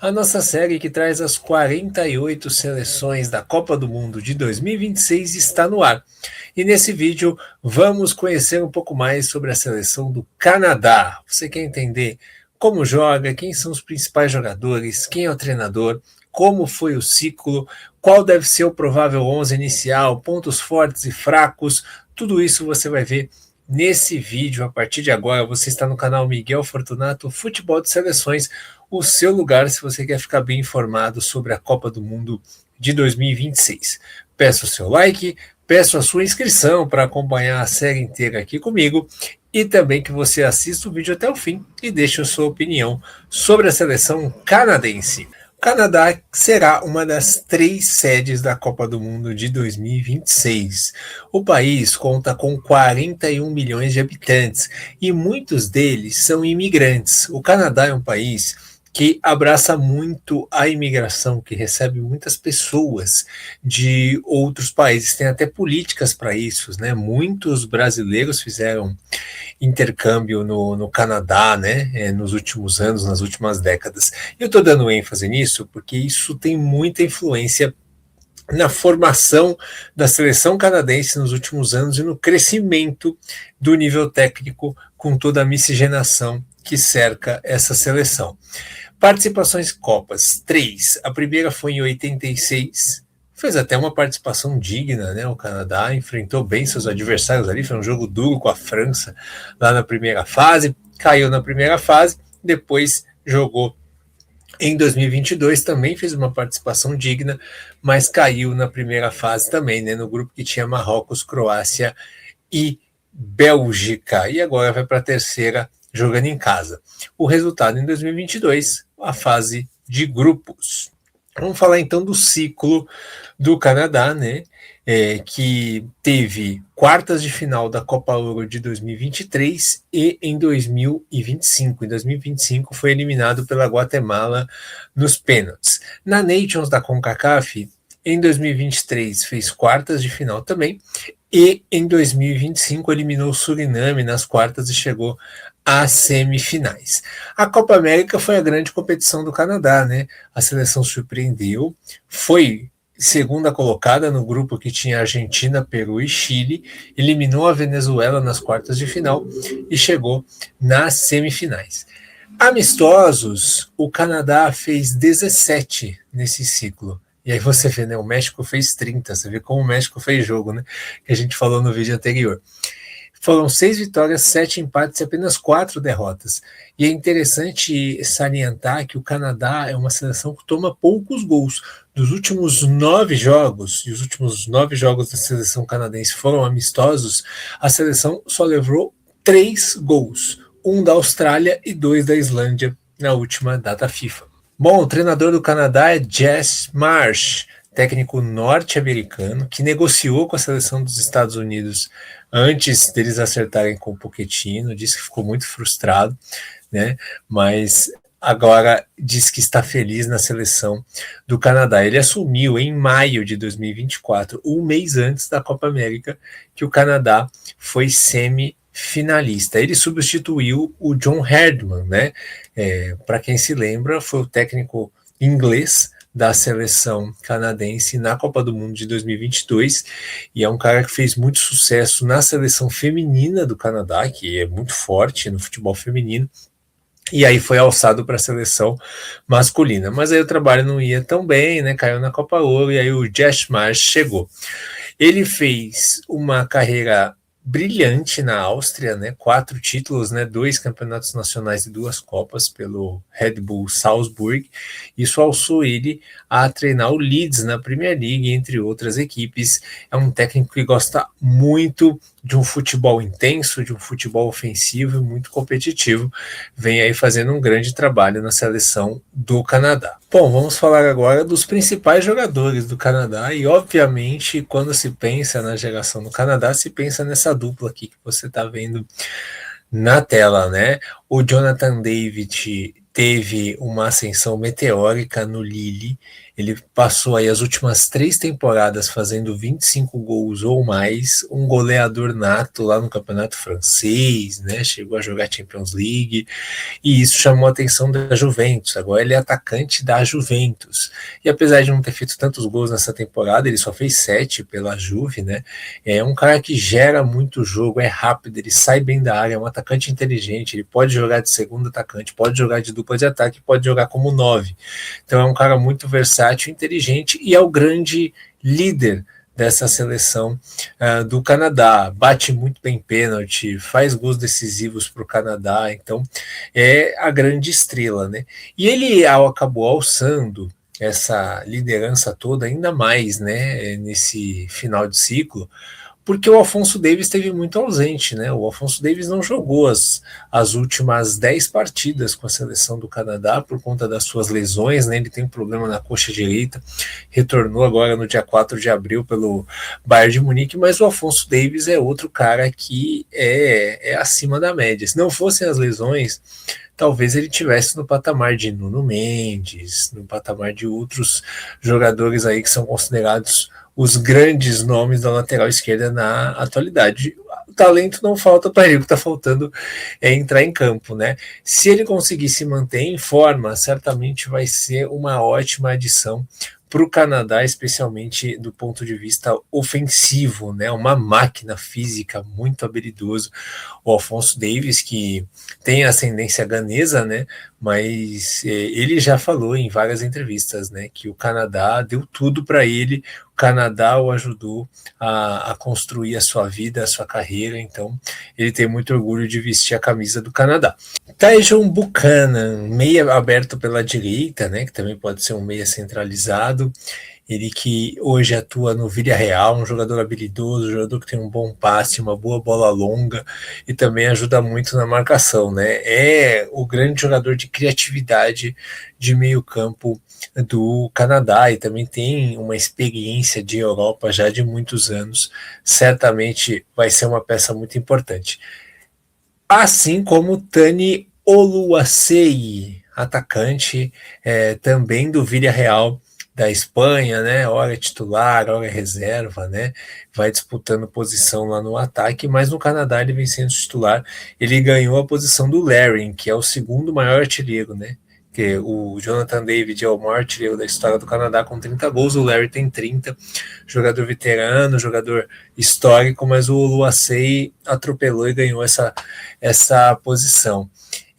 A nossa série que traz as 48 seleções da Copa do Mundo de 2026 está no ar. E nesse vídeo vamos conhecer um pouco mais sobre a seleção do Canadá. Você quer entender como joga, quem são os principais jogadores, quem é o treinador, como foi o ciclo, qual deve ser o provável 11 inicial, pontos fortes e fracos, tudo isso você vai ver nesse vídeo. A partir de agora você está no canal Miguel Fortunato Futebol de Seleções, o seu lugar se você quer ficar bem informado sobre a Copa do Mundo de 2026. Peço o seu like, peço a sua inscrição para acompanhar a série inteira aqui comigo e também que você assista o vídeo até o fim e deixe a sua opinião sobre a seleção canadense. O Canadá será uma das 3 sedes da Copa do Mundo de 2026. O país conta com 41 milhões de habitantes e muitos deles são imigrantes. O Canadá é um país que abraça muito a imigração, que recebe muitas pessoas de outros países. Tem até políticas para isso, né? Muitos brasileiros fizeram intercâmbio no Canadá, né, nos últimos anos, nas últimas décadas. Eu estou dando ênfase nisso porque isso tem muita influência na formação da seleção canadense nos últimos anos e no crescimento do nível técnico com toda a miscigenação que cerca essa seleção. Participações em Copas, 3. A primeira foi em 86, fez até uma participação digna, né? O Canadá enfrentou bem seus adversários ali, foi um jogo duro com a França lá na primeira fase, caiu na primeira fase, depois jogou em 2022, também fez uma participação digna, mas caiu na primeira fase também, né? No grupo que tinha Marrocos, Croácia e Bélgica, e agora vai para a terceira jogando em casa. O resultado em 2022, a fase de grupos. Vamos falar então do ciclo do Canadá, né? Que teve quartas de final da Copa Euro de 2023 e em 2025. Em 2025 foi eliminado pela Guatemala nos pênaltis. Na Nations da CONCACAF, em 2023 fez quartas de final também e em 2025 eliminou o Suriname nas quartas e chegou às semifinais. A Copa América foi a grande competição do Canadá, né? A seleção surpreendeu, foi segunda colocada no grupo que tinha Argentina, Peru e Chile, eliminou a Venezuela nas quartas de final e chegou nas semifinais. Amistosos, o Canadá fez 17 nesse ciclo. E aí você vê, né? O México fez 30, você vê como o México fez jogo, né? Que a gente falou no vídeo anterior. Foram 6 vitórias, 7 empates e apenas 4 derrotas. E é interessante salientar que o Canadá é uma seleção que toma poucos gols. Dos últimos 9 jogos, e os últimos 9 jogos da seleção canadense foram amistosos, a seleção só levou 3 gols. 1 da Austrália e 2 da Islândia na última data FIFA. Bom, o treinador do Canadá é Jess Marsh, técnico norte-americano, que negociou com a seleção dos Estados Unidos antes deles acertarem com o Pochettino, disse que ficou muito frustrado, né? Mas agora diz que está feliz na seleção do Canadá. Ele assumiu em maio de 2024, um mês antes da Copa América, que o Canadá foi semifinalista. Ele substituiu o John Herdman, né? Para quem se lembra, foi o técnico inglês da seleção canadense na Copa do Mundo de 2022, e é um cara que fez muito sucesso na seleção feminina do Canadá, que é muito forte no futebol feminino, e aí foi alçado para a seleção masculina. Mas aí o trabalho não ia tão bem, né? Caiu na Copa Ouro, e aí o Jess Marsh chegou. Ele fez uma carreira brilhante na Áustria, né? 4 títulos, né? 2 campeonatos nacionais e 2 copas pelo Red Bull Salzburg. Isso alçou ele a treinar o Leeds na Premier League, entre outras equipes. É um técnico que gosta muito de um futebol intenso, de um futebol ofensivo e muito competitivo. Vem aí fazendo um grande trabalho na seleção do Canadá. Bom, vamos falar agora dos principais jogadores do Canadá e, obviamente, quando se pensa na geração do Canadá, se pensa nessa dupla aqui que você está vendo na tela, né? O Jonathan David teve uma ascensão meteórica no Lille, Ele passou aí as últimas 3 temporadas fazendo 25 gols ou mais, um goleador nato lá no campeonato francês, né? Chegou a jogar Champions League, e isso chamou a atenção da Juventus. Agora ele é atacante da Juventus. E apesar de não ter feito tantos gols nessa temporada, ele só fez 7 pela Juve, né? É um cara que gera muito jogo, é rápido, ele sai bem da área, é um atacante inteligente, ele pode jogar de segundo atacante, pode jogar de dupla de ataque, pode jogar como 9. Então é um cara muito versátil, inteligente e é o grande líder dessa seleção do Canadá. Bate muito bem pênalti, faz gols decisivos para o Canadá, então é a grande estrela, né? E ele acabou alçando essa liderança toda ainda mais, né, nesse final de ciclo, porque o Alphonso Davies esteve muito ausente, né? O Alphonso Davies não jogou as últimas 10 partidas com a seleção do Canadá por conta das suas lesões, né? Ele tem um problema na coxa direita, retornou agora no dia 4 de abril pelo Bayern de Munique, mas o Alphonso Davies é outro cara que é acima da média. Se não fossem as lesões, talvez ele tivesse no patamar de Nuno Mendes, no patamar de outros jogadores aí que são considerados os grandes nomes da lateral esquerda na atualidade. O talento não falta para ele, o que está faltando é entrar em campo, né? Se ele conseguir se manter em forma, certamente vai ser uma ótima adição para o Canadá, especialmente do ponto de vista ofensivo, né? Uma máquina física, muito habilidoso. O Alphonso Davies, que tem ascendência ganesa, né? Mas ele já falou em várias entrevistas, né? Que o Canadá deu tudo para ele, o Canadá o ajudou a construir a sua vida, a sua carreira, então ele tem muito orgulho de vestir a camisa do Canadá. Tajon Buchanan, meia aberto pela direita, né, que também pode ser um meia centralizado, ele que hoje atua no Villarreal, um jogador habilidoso, um jogador que tem um bom passe, uma boa bola longa e também ajuda muito na marcação, né? É o grande jogador de criatividade de meio campo do Canadá e também tem uma experiência de Europa já de muitos anos, certamente vai ser uma peça muito importante. Assim como Tani Oluwasei, atacante também do Villarreal da Espanha, né? Hora titular, hora reserva, né? Vai disputando posição lá no ataque, mas no Canadá ele vem sendo titular. Ele ganhou a posição do Larin, que é o segundo maior artilheiro, né? Que o Jonathan David é o maior artilheiro da história do Canadá com 30 gols, o Larry tem 30, jogador veterano, jogador histórico, mas o Oluwasei atropelou e ganhou essa posição.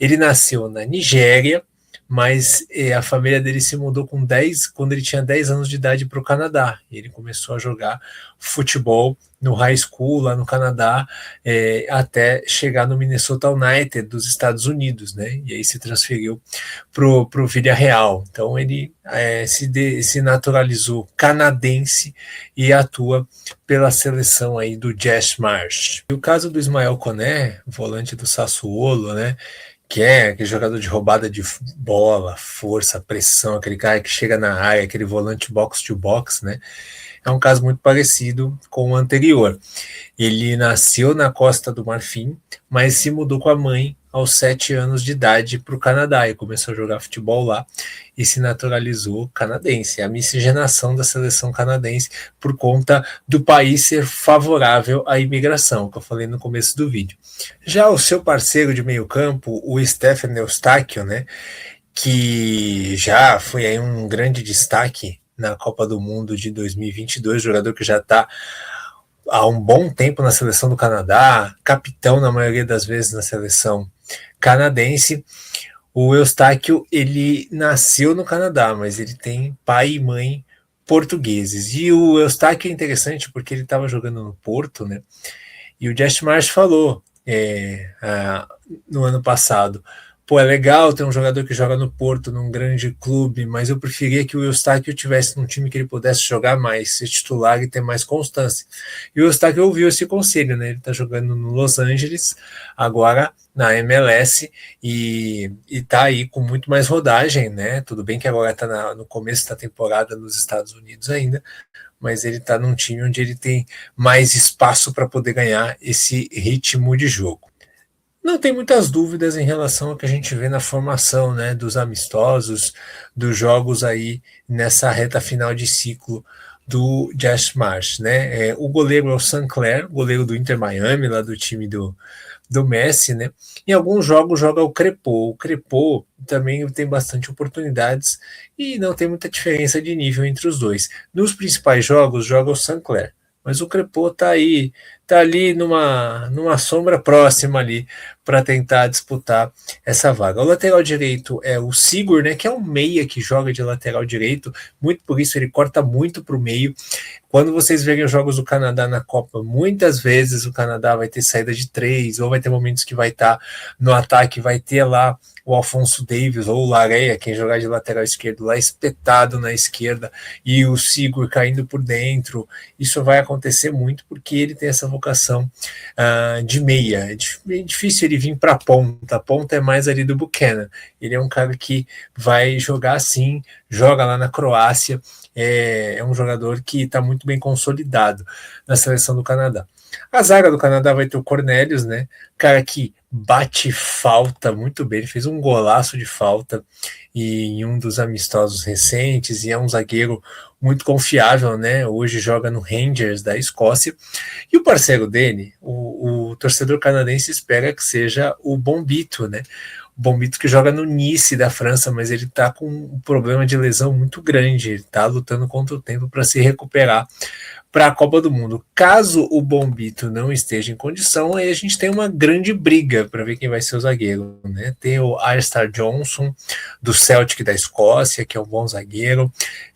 Ele nasceu na Nigéria, mas a família dele se mudou quando ele tinha 10 anos de idade para o Canadá. Ele começou a jogar futebol no high school lá no Canadá, até chegar no Minnesota United dos Estados Unidos, né? E aí se transferiu pro Villarreal. Então ele se naturalizou canadense e atua pela seleção aí do Jazz Marsh. E o caso do Ismael Koné, volante do Sassuolo, né? Que é aquele jogador de roubada de bola, força, pressão, aquele cara que chega na área, aquele volante box-to-box, né? É um caso muito parecido com o anterior. Ele nasceu na Costa do Marfim, mas se mudou com a mãe aos 7 anos de idade para o Canadá e começou a jogar futebol lá e se naturalizou canadense. A miscigenação da seleção canadense por conta do país ser favorável à imigração, que eu falei no começo do vídeo. Já o seu parceiro de meio campo, o Stefan Eustáquio, né, que já foi aí um grande destaque na Copa do Mundo de 2022, jogador que já está há um bom tempo na seleção do Canadá, capitão na maioria das vezes na seleção canadense. O Eustáquio, ele nasceu no Canadá, mas ele tem pai e mãe portugueses. E o Eustáquio é interessante porque ele estava jogando no Porto, né? E o Jess Marsh falou no ano passado: pô, é legal ter um jogador que joga no Porto, num grande clube, mas eu preferia que o Eustáquio tivesse num time que ele pudesse jogar mais, ser titular e ter mais constância. E o Eustáquio ouviu esse conselho, né? Ele tá jogando no Los Angeles, agora na MLS, e tá aí com muito mais rodagem, né? Tudo bem que agora tá no começo da temporada nos Estados Unidos ainda, mas ele tá num time onde ele tem mais espaço para poder ganhar esse ritmo de jogo. Não tem muitas dúvidas em relação ao que a gente vê na formação, né, dos amistosos, dos jogos aí nessa reta final de ciclo do Josh Marsh, né? O goleiro é o Sinclair, goleiro do Inter Miami, lá do time do Messi, né? Em alguns jogos joga o Crepô. O Crepô também tem bastante oportunidades e não tem muita diferença de nível entre os dois. Nos principais jogos joga o Sinclair, mas o Crepô tá ali numa sombra próxima ali para tentar disputar essa vaga. O lateral direito é o Sigur, né, que é um meia que joga de lateral direito, muito por isso ele corta muito para o meio. Quando vocês verem os jogos do Canadá na Copa, muitas vezes o Canadá vai ter saída de 3, ou vai ter momentos que vai estar no ataque, vai ter lá o Alphonso Davies ou o Lareia, quem jogar de lateral esquerdo, lá espetado na esquerda, e o Sigur caindo por dentro. Isso vai acontecer muito porque ele tem essa vocação de meia. É difícil ele vir para a ponta é mais ali do Buchanan. Ele é um cara que vai jogar assim, joga lá na Croácia, é um jogador que está muito bem consolidado na seleção do Canadá. A zaga do Canadá vai ter o Cornelius, né? Cara que bate falta muito bem, ele fez um golaço de falta em um dos amistosos recentes, e é um zagueiro muito confiável, né? Hoje joga no Rangers da Escócia. E o parceiro dele, o torcedor canadense espera que seja o Bombito, né? O Bombito que joga no Nice da França, mas ele tá com um problema de lesão muito grande, ele tá lutando contra o tempo para se recuperar para a Copa do Mundo. Caso o Bombito não esteja em condição, aí a gente tem uma grande briga para ver quem vai ser o zagueiro, né? Tem o Alistair Johnson, do Celtic da Escócia, que é um bom zagueiro.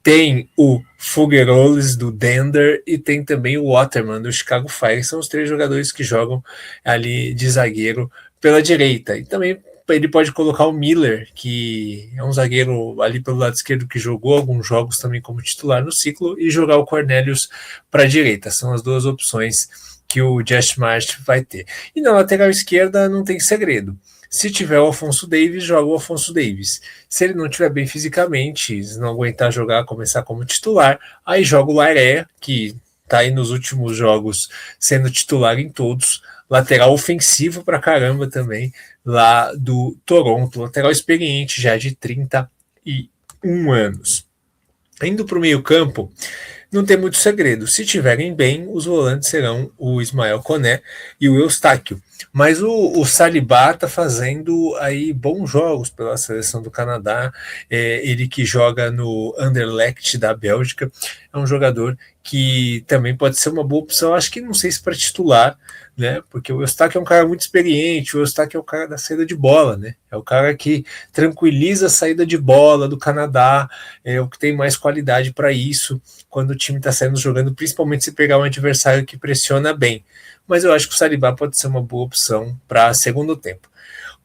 Tem o Figueiredo do Dender e tem também o Waterman do Chicago Fire. São os 3 jogadores que jogam ali de zagueiro pela direita. E também ele pode colocar o Miller, que é um zagueiro ali pelo lado esquerdo que jogou alguns jogos também como titular no ciclo, e jogar o Cornelius para a direita. São as 2 opções que o Josh Marsh vai ter. E na lateral esquerda não tem segredo. Se tiver o Alphonso Davies, joga o Alphonso Davies. Se ele não estiver bem fisicamente, se não aguentar jogar, começar como titular, aí joga o Lairé, que está aí nos últimos jogos sendo titular em todos. Lateral ofensivo pra caramba também, lá do Toronto. Lateral experiente, já de 31 anos. Indo para o meio campo, não tem muito segredo. Se tiverem bem, os volantes serão o Ismael Koné e o Eustáquio. Mas o Saliba está fazendo aí bons jogos pela seleção do Canadá. Ele que joga no Anderlecht da Bélgica. É um jogador que também pode ser uma boa opção. Acho que não sei se para titular, né? Porque o Eustáquio é um cara muito experiente. O Eustáquio é o cara da saída de bola, né? É o cara que tranquiliza a saída de bola do Canadá. É o que tem mais qualidade para isso quando o time está saindo jogando, principalmente se pegar um adversário que pressiona bem. Mas eu acho que o Saliba pode ser uma boa opção para segundo tempo.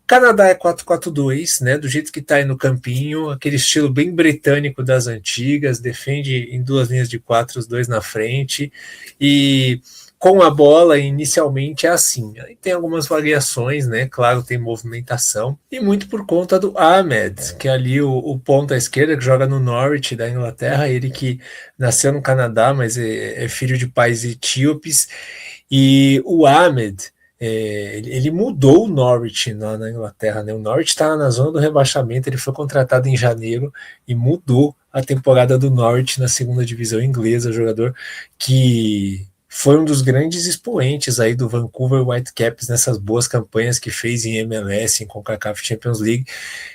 O Canadá é 4-4-2, né, do jeito que está aí no campinho, aquele estilo bem britânico das antigas, defende em 2 linhas de 4, os 2 na frente, e com a bola inicialmente é assim. Aí tem algumas variações, né? Claro, tem movimentação, e muito por conta do Ahmed, que é ali o ponta esquerda, que joga no Norwich da Inglaterra, ele que nasceu no Canadá, mas é filho de pais etíopes. E o Ahmed, ele mudou o Norwich na Inglaterra, né? O Norwich está na zona do rebaixamento, ele foi contratado em janeiro e mudou a temporada do Norwich na segunda divisão inglesa, jogador que foi um dos grandes expoentes aí do Vancouver Whitecaps nessas boas campanhas que fez em MLS, em CONCACAF Champions League.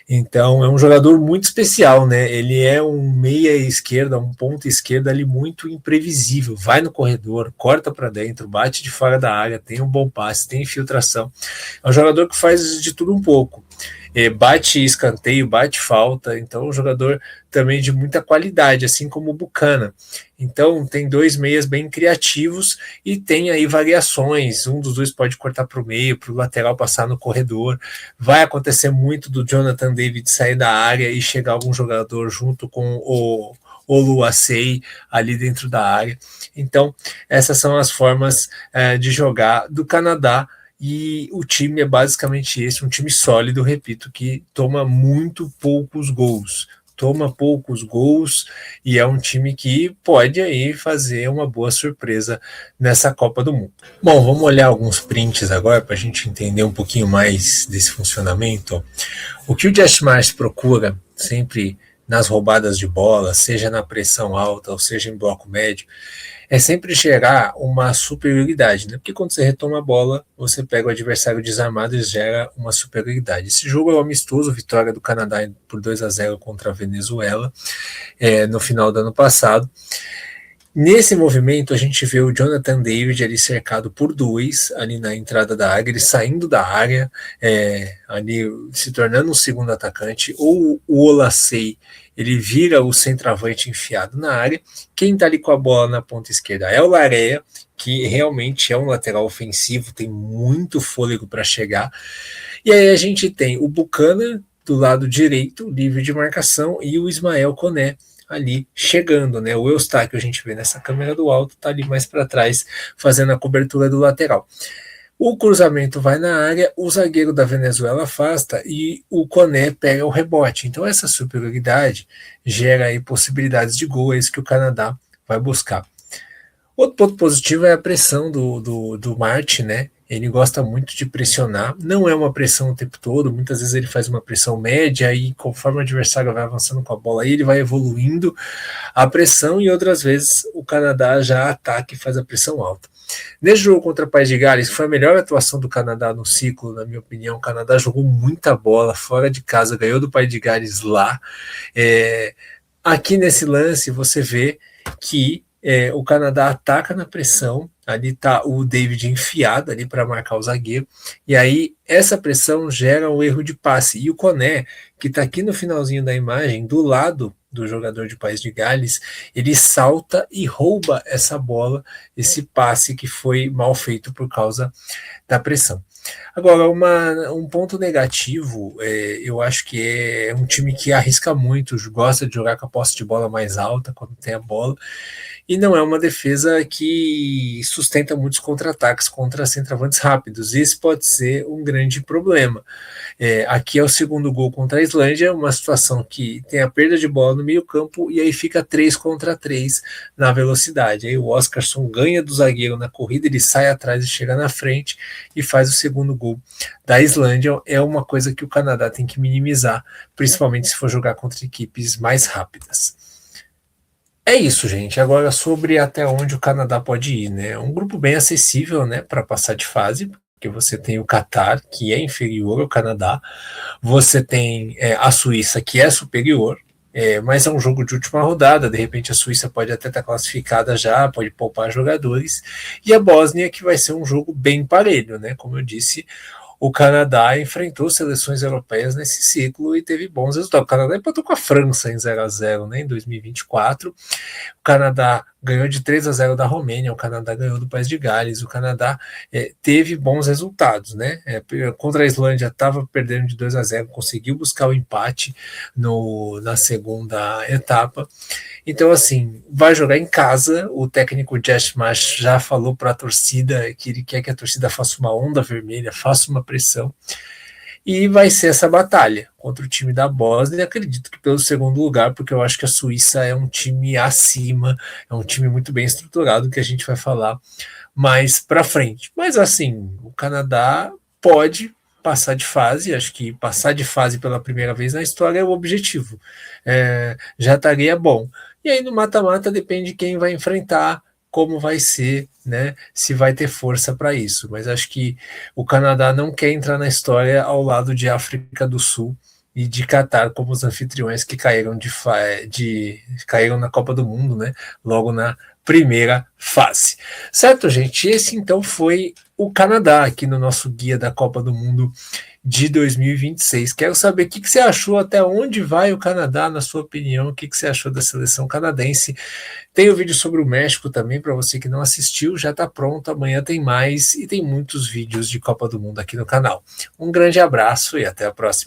Então é um jogador muito especial, né? Ele é um meia esquerda, um ponta esquerda ali muito imprevisível. Vai no corredor, corta para dentro, bate de fora da área, tem um bom passe, tem infiltração. É um jogador que faz de tudo um pouco. Bate escanteio, bate falta, então é um jogador também de muita qualidade, assim como o Buchanan. Então tem 2 meias bem criativos e tem aí variações, um dos 2 pode cortar para o meio, para o lateral passar no corredor. Vai acontecer muito do Jonathan David sair da área e chegar algum jogador junto com o Oluwasei ali dentro da área. Então essas são as formas de jogar do Canadá. E o time é basicamente esse, um time sólido, repito, que toma muito poucos gols. toma poucos gols e é um time que pode aí fazer uma boa surpresa nessa Copa do Mundo. Bom, vamos olhar alguns prints agora para a gente entender um pouquinho mais desse funcionamento. O que o Josh Marsh procura sempre nas roubadas de bola, seja na pressão alta ou seja em bloco médio, é sempre gerar uma superioridade, né? Porque quando você retoma a bola, você pega o adversário desarmado e gera uma superioridade. Esse jogo é um amistoso, vitória do Canadá por 2-0 contra a Venezuela, no final do ano passado. Nesse movimento, a gente vê o Jonathan David ali cercado por dois, ali na entrada da área, ele saindo da área, ali se tornando um segundo atacante, ou o Olasei, ele vira o centroavante enfiado na área. Quem está ali com a bola na ponta esquerda é o Larea, que realmente é um lateral ofensivo, tem muito fôlego para chegar. E aí a gente tem o Buchanan do lado direito, livre de marcação, e o Ismael Koné ali chegando, né? O Eustáquio, a gente vê nessa câmera do alto, tá ali mais para trás, fazendo a cobertura do lateral. O cruzamento vai na área, o zagueiro da Venezuela afasta e o Koné pega o rebote. Então essa superioridade gera aí possibilidades de gol, é isso que o Canadá vai buscar. Outro ponto positivo é a pressão do Martin, né? Ele gosta muito de pressionar, não é uma pressão o tempo todo, muitas vezes ele faz uma pressão média e conforme o adversário vai avançando com a bola aí, ele vai evoluindo a pressão e outras vezes o Canadá já ataca e faz a pressão alta. Nesse jogo contra o País de Gales, foi a melhor atuação do Canadá no ciclo, na minha opinião. O Canadá jogou muita bola fora de casa, ganhou do País de Gales lá. Aqui nesse lance você vê que o Canadá ataca na pressão, ali está o David enfiado ali para marcar o zagueiro, e aí essa pressão gera um erro de passe, e o Koné, que está aqui no finalzinho da imagem, do lado do jogador de País de Gales, ele salta e rouba essa bola, esse passe que foi mal feito por causa da pressão. Agora, um ponto negativo, eu acho que é um time que arrisca muito, gosta de jogar com a posse de bola mais alta quando tem a bola, e não é uma defesa que sustenta muitos contra-ataques contra centroavantes rápidos. Esse pode ser um grande problema. Aqui é o segundo gol contra a Islândia, uma situação que tem a perda de bola no meio campo e aí fica 3 contra 3 na velocidade. Aí o Oscarson ganha do zagueiro na corrida, ele sai atrás e chega na frente e faz o segundo gol da Islândia. É uma coisa que o Canadá tem que minimizar, principalmente se for jogar contra equipes mais rápidas. É isso, gente. Agora sobre até onde o Canadá pode ir, né? Um grupo bem acessível, né, para passar de fase, porque você tem o Catar, que é inferior ao Canadá, você tem a Suíça, que é superior, mas é um jogo de última rodada, de repente a Suíça pode até estar classificada já, pode poupar jogadores, e a Bósnia, que vai ser um jogo bem parelho, né? Como eu disse, o Canadá enfrentou seleções europeias nesse ciclo e teve bons resultados. O Canadá empatou com a França em 0-0, né, em 2024. O Canadá ganhou de 3-0 da Romênia, o Canadá ganhou do País de Gales, o Canadá teve bons resultados, né? Contra a Islândia estava perdendo de 2-0, conseguiu buscar o empate na segunda etapa. Então, assim, vai jogar em casa. O técnico Josh Marsh já falou para a torcida que ele quer que a torcida faça uma onda vermelha, faça uma pressão. E vai ser essa batalha contra o time da Bósnia. Acredito que pelo segundo lugar, porque eu acho que a Suíça é um time acima, é um time muito bem estruturado, que a gente vai falar mais para frente. Mas, assim, o Canadá pode passar de fase, acho que passar de fase pela primeira vez na história é o objetivo. Já estaria bom. E aí no mata-mata depende de quem vai enfrentar, como vai ser, né? Se vai ter força para isso. Mas acho que o Canadá não quer entrar na história ao lado de África do Sul e de Catar como os anfitriões que caíram caíram na Copa do Mundo, né? Logo na primeira fase. Certo, gente? Esse então foi o Canadá aqui no nosso guia da Copa do Mundo de 2026. Quero saber o que você achou, até onde vai o Canadá, na sua opinião, o que você achou da seleção canadense. Tem o vídeo sobre o México também, para você que não assistiu, já está pronto, amanhã tem mais e tem muitos vídeos de Copa do Mundo aqui no canal. Um grande abraço e até a próxima.